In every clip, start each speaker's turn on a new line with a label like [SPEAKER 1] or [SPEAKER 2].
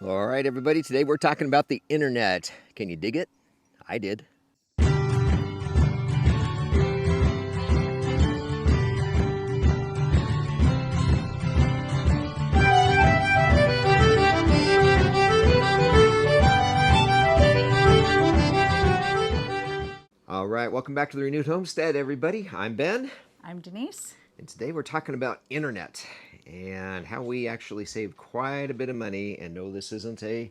[SPEAKER 1] All right, everybody, today we're talking about the internet. Can you dig it? I did. All right, welcome back to the Renewed Homestead, everybody. I'm Ben.
[SPEAKER 2] I'm Denise.
[SPEAKER 1] And today we're talking about internet and how we actually save quite a bit of money. And no, this isn't a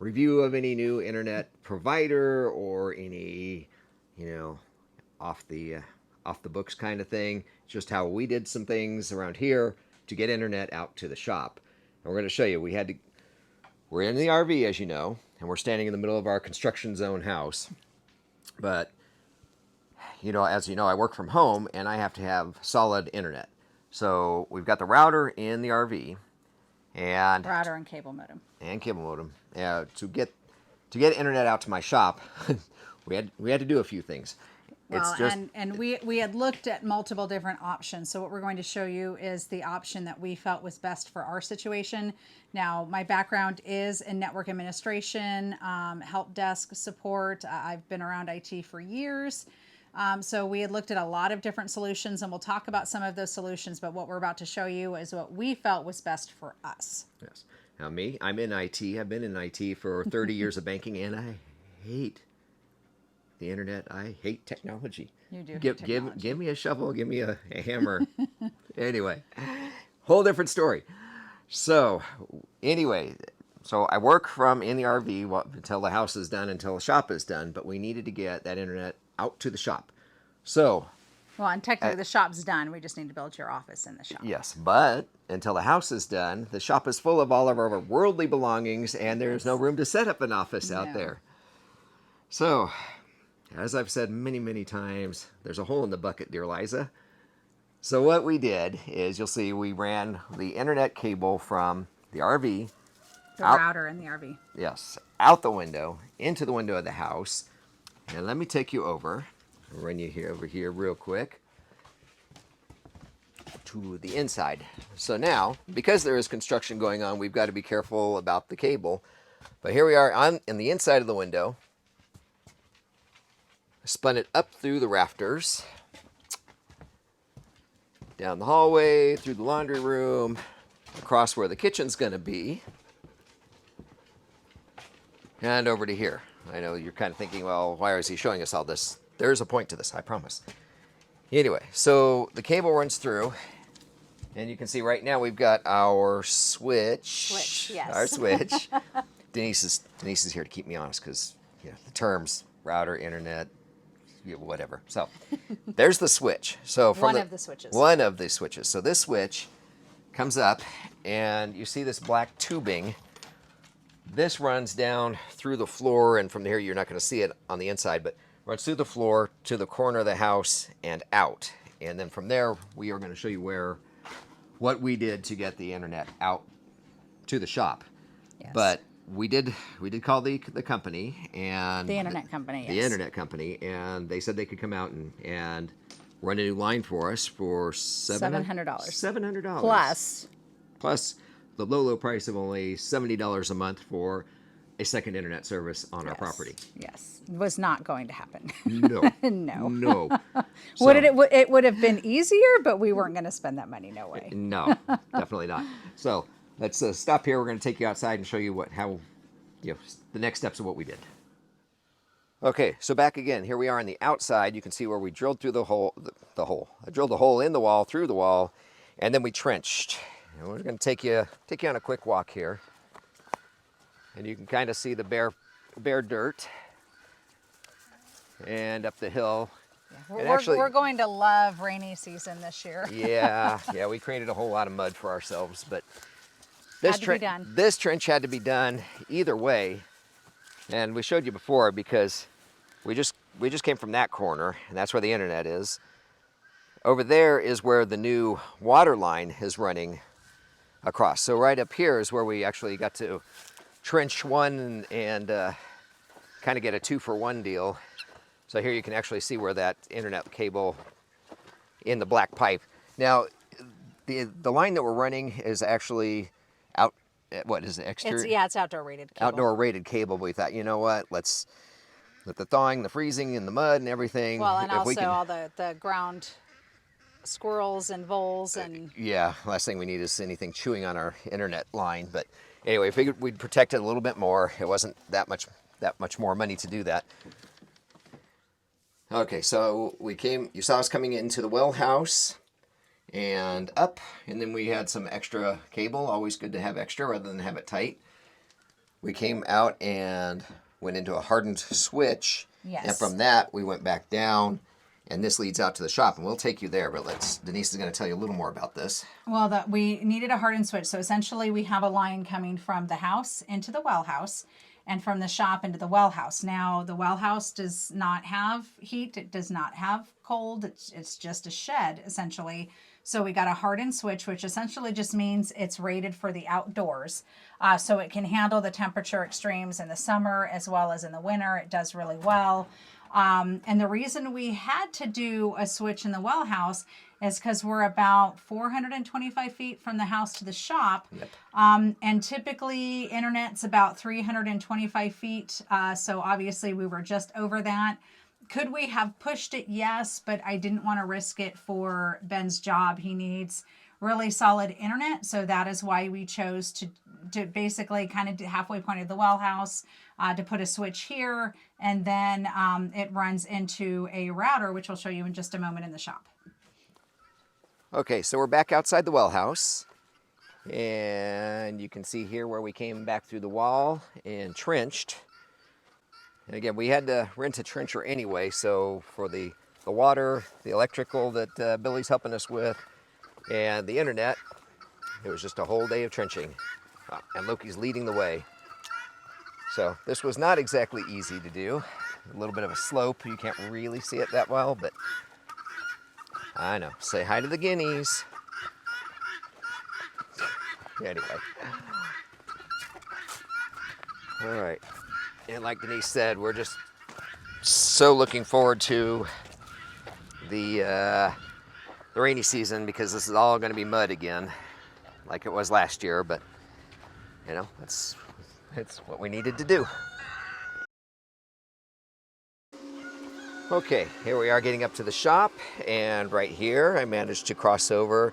[SPEAKER 1] review of any new internet provider or any, off the books kind of thing. It's just how we did some things around here to get internet out to the shop. And we're going to show you. We're in the RV, as you know, and we're standing in the middle of our construction zone house. But as you know, I work from home and I have to have solid internet. So we've got the router in the RV and
[SPEAKER 2] Router and cable modem.
[SPEAKER 1] To get internet out to my shop, we had to do a few things.
[SPEAKER 2] Well, and we had looked at multiple different options. So what we're going to show you is the option that we felt was best for our situation. Now, my background is in network administration, help desk support. I've been around IT for years. So we had looked at a lot of different solutions, and we'll talk about some of those solutions, but what we're about to show you is what we felt was best for us.
[SPEAKER 1] Yes. Now I'm in IT. I've been in IT for 30 years of banking, and I hate the internet. I hate technology.
[SPEAKER 2] You do hate technology.
[SPEAKER 1] Give me a shovel. Give me a hammer. Anyway, whole different story. So I work from in the RV until the house is done, until the shop is done, but we needed to get that internet out to the shop. So,
[SPEAKER 2] well, and technically the shop's done. We just need to build your office in the shop.
[SPEAKER 1] Yes, but until the house is done, the shop is full of all of our worldly belongings, and there's no room to set up an office out there. So, as I've said many, many times, there's a hole in the bucket, dear Liza. So what we did is, you'll see, we ran the internet cable from the RV.
[SPEAKER 2] The router in the RV.
[SPEAKER 1] Yes, out the window, into the window of the house. And let me take you over here real quick to the inside. So now, because there is construction going on, we've got to be careful about the cable. But here we are in the inside of the window. I spun it up through the rafters, down the hallway, through the laundry room, across where the kitchen's going to be, and over to here. I know you're kind of thinking, well, why is he showing us all this? There's a point to this, I promise. Anyway, so the cable runs through, and you can see right now we've got our switch.
[SPEAKER 2] Yes.
[SPEAKER 1] Our switch. Denise is here to keep me honest because the terms, router, internet, whatever. So there's the switch. So from
[SPEAKER 2] One of the switches.
[SPEAKER 1] One of the switches. So this switch comes up, and you see this black tubing. This runs down through the floor, and from here you're not going to see it on the inside, but runs through the floor to the corner of the house and out. And then from there, we are going to show you what we did to get the internet out to the shop.
[SPEAKER 2] Yes.
[SPEAKER 1] But we did call the company, and
[SPEAKER 2] the internet company.
[SPEAKER 1] The internet company, and they said they could come out and run a new line for us for
[SPEAKER 2] $700.
[SPEAKER 1] $700 plus the low price of only $70 a month for a second internet service on our property.
[SPEAKER 2] Yes, it was not going to happen.
[SPEAKER 1] No.
[SPEAKER 2] No.
[SPEAKER 1] So,
[SPEAKER 2] It would have been easier, but we weren't going to spend that money. No way.
[SPEAKER 1] No, definitely not. So let's stop here. We're going to take you outside and show you the next steps of what we did. Okay, so back again. Here we are on the outside. You can see where we drilled through the hole. I drilled a hole in the wall, through the wall, and then we trenched. And we're going to take you on a quick walk here, and you can kind of see the bare dirt, and up the hill.
[SPEAKER 2] Yeah, we're going to love rainy season this year.
[SPEAKER 1] yeah, we created a whole lot of mud for ourselves, but this trench had to be done either way, and we showed you before because we just came from that corner, and that's where the internet is. Over there is where the new water line is running across. So right up here is where we actually got to trench one and kind of get a 2-for-1 deal. So here you can actually see where that internet cable in the black pipe. Now, the line that we're running is actually out what is it, extra?
[SPEAKER 2] It's outdoor rated cable.
[SPEAKER 1] Outdoor rated cable. But we thought, you know what, let's, with the thawing, the freezing, and the mud and everything.
[SPEAKER 2] Well, and
[SPEAKER 1] if we
[SPEAKER 2] also
[SPEAKER 1] can,
[SPEAKER 2] all the ground squirrels and voles and
[SPEAKER 1] yeah, last thing we need is anything chewing on our internet line. But anyway, figured we'd protect it a little bit more. It wasn't that much more money to do that. Okay, so we came, you saw us coming into the well house and up, and then we had some extra cable. Always good to have extra rather than have it tight. We came out and went into a hardened switch.
[SPEAKER 2] Yes.
[SPEAKER 1] And from that, we went back down, and this leads out to the shop, and we'll take you there, but Denise is going to tell you a little more about this.
[SPEAKER 2] Well, we needed a hardened switch. So essentially we have a line coming from the house into the well house and from the shop into the well house. Now, the well house does not have heat. It does not have cold. It's just a shed, essentially. So we got a hardened switch, which essentially just means it's rated for the outdoors. So it can handle the temperature extremes in the summer as well as in the winter. It does really well. And the reason we had to do a switch in the well house is because we're about 425 feet from the house to the shop.
[SPEAKER 1] Yep.
[SPEAKER 2] And typically internet's about 325 feet. So obviously we were just over that. Could we have pushed it? Yes, but I didn't want to risk it for Ben's job. He needs really solid internet. So that is why we chose to basically kind of halfway point of the well house to put a switch here. And then it runs into a router, which we'll show you in just a moment in the shop.
[SPEAKER 1] Okay, so we're back outside the well house, and you can see here where we came back through the wall and trenched. And again, we had to rent a trencher anyway, so for the water, the electrical that Billy's helping us with, and the internet, it was just a whole day of trenching. And Loki's leading the way. So this was not exactly easy to do. A little bit of a slope. You can't really see it that well, but I know. Say hi to the guineas. Anyway. All right. And like Denise said, we're just so looking forward to the rainy season, because this is all going to be mud again, like it was last year. But you know, it's what we needed to do. Okay, here we are getting up to the shop, and right here I managed to cross over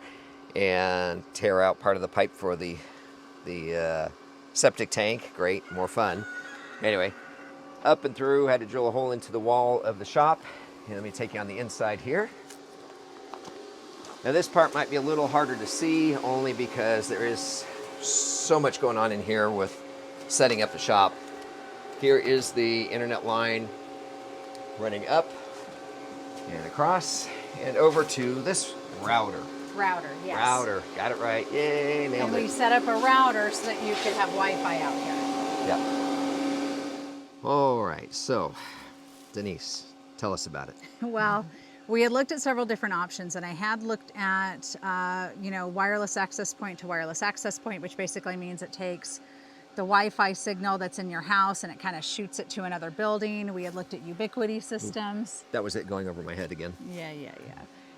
[SPEAKER 1] and tear out part of the pipe for the septic tank. Great, more fun. Anyway, up and through, had to drill a hole into the wall of the shop. And let me take you on the inside here. Now this part might be a little harder to see, only because there is so much going on in here with setting up the shop. Here is the internet line running up and across and over to this router.
[SPEAKER 2] Router, yes.
[SPEAKER 1] Router, got it right. Yay, nailed
[SPEAKER 2] And
[SPEAKER 1] it.
[SPEAKER 2] we set up a router so that you could have Wi-Fi out here.
[SPEAKER 1] Yep. All right, so Denise, tell us about it.
[SPEAKER 2] Well, we had looked at several different options, and I had looked at, wireless access point to wireless access point, which basically means it takes the Wi-Fi signal that's in your house and it kind of shoots it to another building. We had looked at ubiquity systems.
[SPEAKER 1] That was it going over my head again.
[SPEAKER 2] Yeah.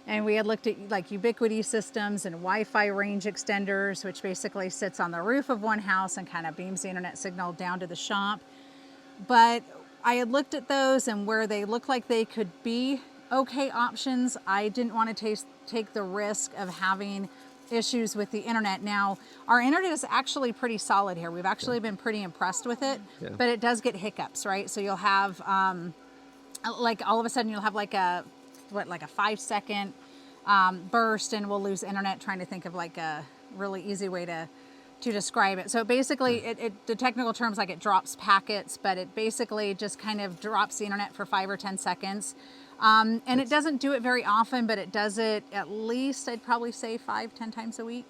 [SPEAKER 2] And we had looked at like ubiquity systems and Wi-Fi range extenders, which basically sits on the roof of one house and kind of beams the internet signal down to the shop. But I had looked at those, and where they look like they could be okay options, I didn't want to take the risk of having issues with the internet. Now, our internet is actually pretty solid here. We've actually been pretty impressed with it, but it does get hiccups, right? So you'll have, like all of a sudden you'll have like a 5-second burst, and we'll lose internet. Trying to think of like a really easy way to describe it. So basically the technical terms, like it drops packets, but it basically just kind of drops the internet for 5 or 10 seconds. And it doesn't do it very often, but it does it at least, I'd probably say 5-10 times a week.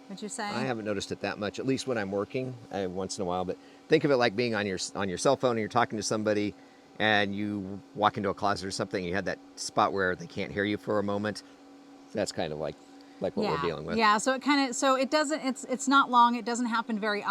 [SPEAKER 2] Would you say?
[SPEAKER 1] I haven't noticed it that much, at least when I'm working, once in a while. But think of it like being on your cell phone and you're talking to somebody and you walk into a closet or something, you had that spot where they can't hear you for a moment. That's kind of like what we're dealing with.
[SPEAKER 2] Yeah, so it doesn't, it's not long, it doesn't happen very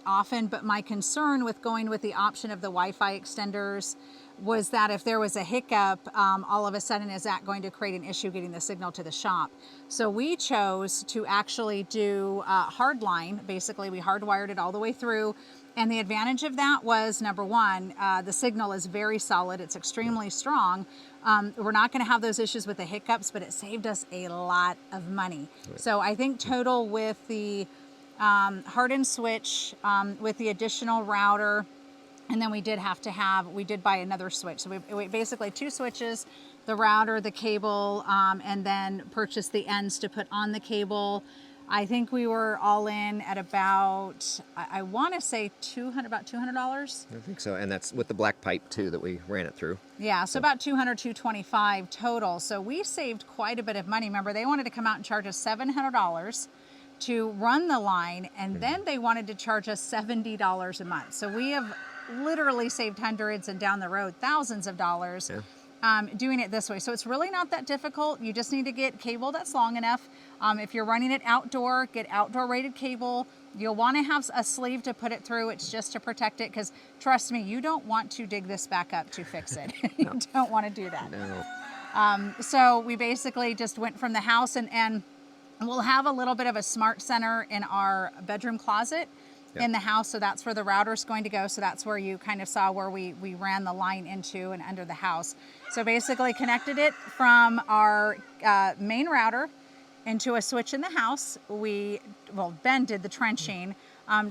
[SPEAKER 2] often, but my concern with going with the option of the Wi-Fi extenders was that if there was a hiccup, all of a sudden, is that going to create an issue getting the signal to the shop? So we chose to actually do hard line. Basically, we hardwired it all the way through. And the advantage of that was, number one, the signal is very solid. It's extremely strong. We're not going to have those issues with the hiccups, but it saved us a lot of money. Right. So I think total with the hardened switch, with the additional router, and then we did buy another switch. So we basically 2 switches, the router, the cable, and then purchased the ends to put on the cable. I think we were all in at about, I want to say about $200.
[SPEAKER 1] I think so. And that's with the black pipe too that we ran it through.
[SPEAKER 2] Yeah, so about $225 total. So we saved quite a bit of money. Remember, they wanted to come out and charge us $700 to run the line, and then they wanted to charge us $70 a month. So we have literally saved hundreds and down the road thousands of dollars doing it this way. So it's really not that difficult. You just need to get cable that's long enough. If you're running it outdoor, get outdoor rated cable. You'll want to have a sleeve to put it through. It's just to protect it, because trust me, you don't want to dig this back up to fix it. You don't want to do that.
[SPEAKER 1] No.
[SPEAKER 2] So we basically just went from the house, and we'll have a little bit of a smart center in our bedroom closet. Yep. In the house, so that's where the router is going to go. So that's where you kind of saw where we ran the line into and under the house. So basically connected it from our main router into a switch in the house. Ben did the trenching,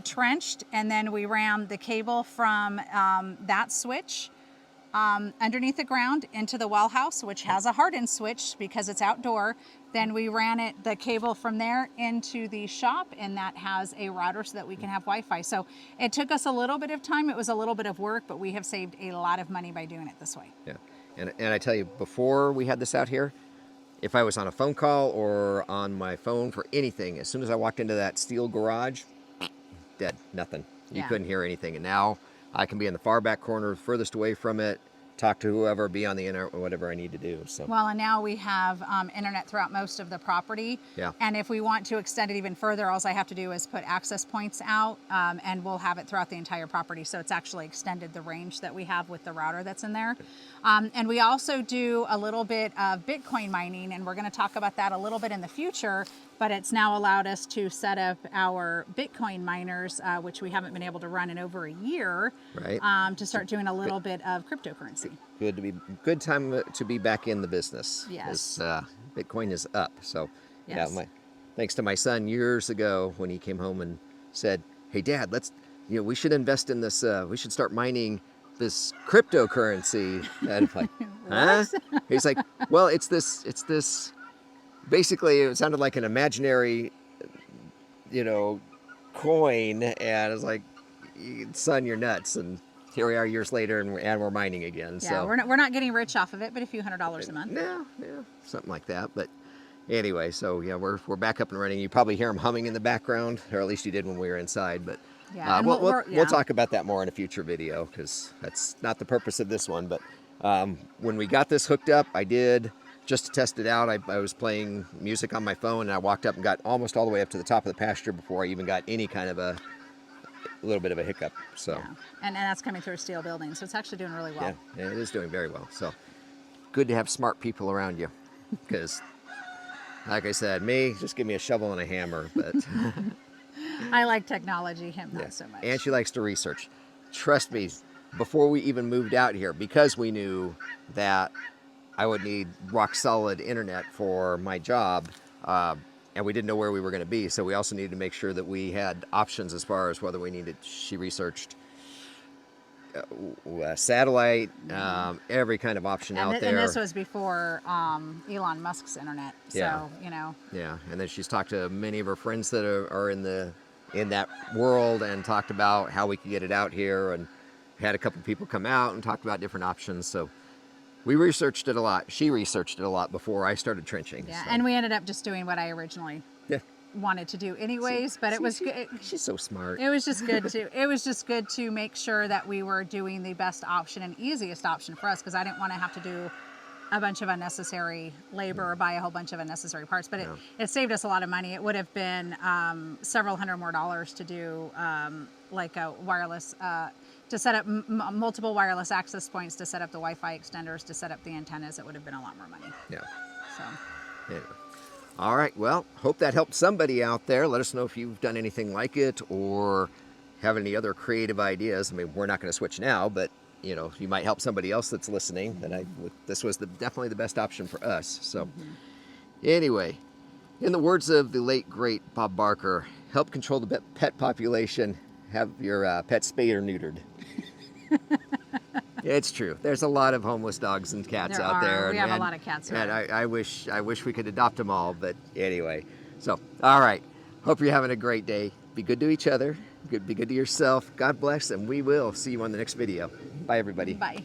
[SPEAKER 2] trenched, and then we ran the cable from that switch underneath the ground into the well house, which has a hardened switch because it's outdoor. Then we ran the cable from there into the shop, and that has a router so that we can have Wi-Fi. So it took us a little bit of time. It was a little bit of work, but we have saved a lot of money by doing it this way.
[SPEAKER 1] Yeah. And I tell you, before we had this out here, if I was on a phone call or on my phone for anything, as soon as I walked into that steel garage, dead, nothing. You couldn't hear anything. And now I can be in the far back corner, furthest away from it, talk to whoever, be on the internet, or whatever I need to do. So
[SPEAKER 2] well, and now we have internet throughout most of the property.
[SPEAKER 1] Yeah.
[SPEAKER 2] And if we want to extend it even further, all I have to do is put access points out, and we'll have it throughout the entire property. So it's actually extended the range that we have with the router that's in there. And we also do a little bit of Bitcoin mining, and we're going to talk about that a little bit in the future. But it's now allowed us to set up our Bitcoin miners, which we haven't been able to run in over a year,
[SPEAKER 1] right?
[SPEAKER 2] To start doing a little bit of cryptocurrency.
[SPEAKER 1] Good time to be back in the business.
[SPEAKER 2] Yes.
[SPEAKER 1] Bitcoin is up. So
[SPEAKER 2] yes.
[SPEAKER 1] Yeah, thanks to my son years ago when he came home and said, "Hey, Dad, we should invest in this. We should start mining this cryptocurrency." And I'm like, huh? He's like, "Well, it's this." Basically, it sounded like an imaginary, coin, and I was like, "Son, you're nuts!" And here we are years later, and we're mining again.
[SPEAKER 2] Yeah,
[SPEAKER 1] so
[SPEAKER 2] we're not getting rich off of it, but a few $100s a month.
[SPEAKER 1] Yeah, something like that. But anyway, so yeah, we're back up and running. You probably hear them humming in the background, or at least you did when we were inside. But
[SPEAKER 2] yeah,
[SPEAKER 1] we'll talk about that more in a future video, because that's not the purpose of this one. But when we got this hooked up, I did. Just to test it out, I was playing music on my phone, and I walked up and got almost all the way up to the top of the pasture before I even got any kind of a little bit of a hiccup. So
[SPEAKER 2] yeah. And that's coming through a steel building, so it's actually doing really well.
[SPEAKER 1] Yeah, it is doing very well. So good to have smart people around you, because like I said, just give me a shovel and a hammer. But
[SPEAKER 2] I like technology, him not so much.
[SPEAKER 1] And she likes to research. Trust me, before we even moved out here, because we knew that I would need rock solid internet for my job, and we didn't know where we were going to be. So we also needed to make sure that we had options as far as whether we needed. She researched satellite, every kind of option out there.
[SPEAKER 2] And this was before Elon Musk's internet. So,
[SPEAKER 1] Yeah, and then she's talked to many of her friends that are in that world, and talked about how we could get it out here, and had a couple people come out and talked about different options. So we researched it a lot. She researched it a lot before I started trenching.
[SPEAKER 2] Yeah,
[SPEAKER 1] so.
[SPEAKER 2] And we ended up just doing what I originally wanted to do anyways, but it was good.
[SPEAKER 1] She's so smart.
[SPEAKER 2] It was just good to make sure that we were doing the best option and easiest option for us, because I didn't want to have to do a bunch of unnecessary labor or buy a whole bunch of unnecessary parts. But it saved us a lot of money. It would have been several hundred more dollars to do like a wireless, to set up multiple wireless access points, to set up the Wi-Fi extenders, to set up the antennas, it would have been a lot more money.
[SPEAKER 1] Yeah.
[SPEAKER 2] So,
[SPEAKER 1] Anyway. All right. Well, hope that helped somebody out there. Let us know if you've done anything like it or have any other creative ideas. I mean, we're not going to switch now, but you know, you might help somebody else that's listening. That this was definitely the best option for us. So, anyway, in the words of the late great Bob Barker, help control the pet population. Have your pet spayed or neutered. It's true. There's a lot of homeless dogs and cats out there.
[SPEAKER 2] We have a lot of cats.
[SPEAKER 1] And I wish we could adopt them all. But anyway, so all right. Hope you're having a great day. Be good to each other. Be good to yourself. God bless, and we will see you on the next video. Bye, everybody.
[SPEAKER 2] Bye.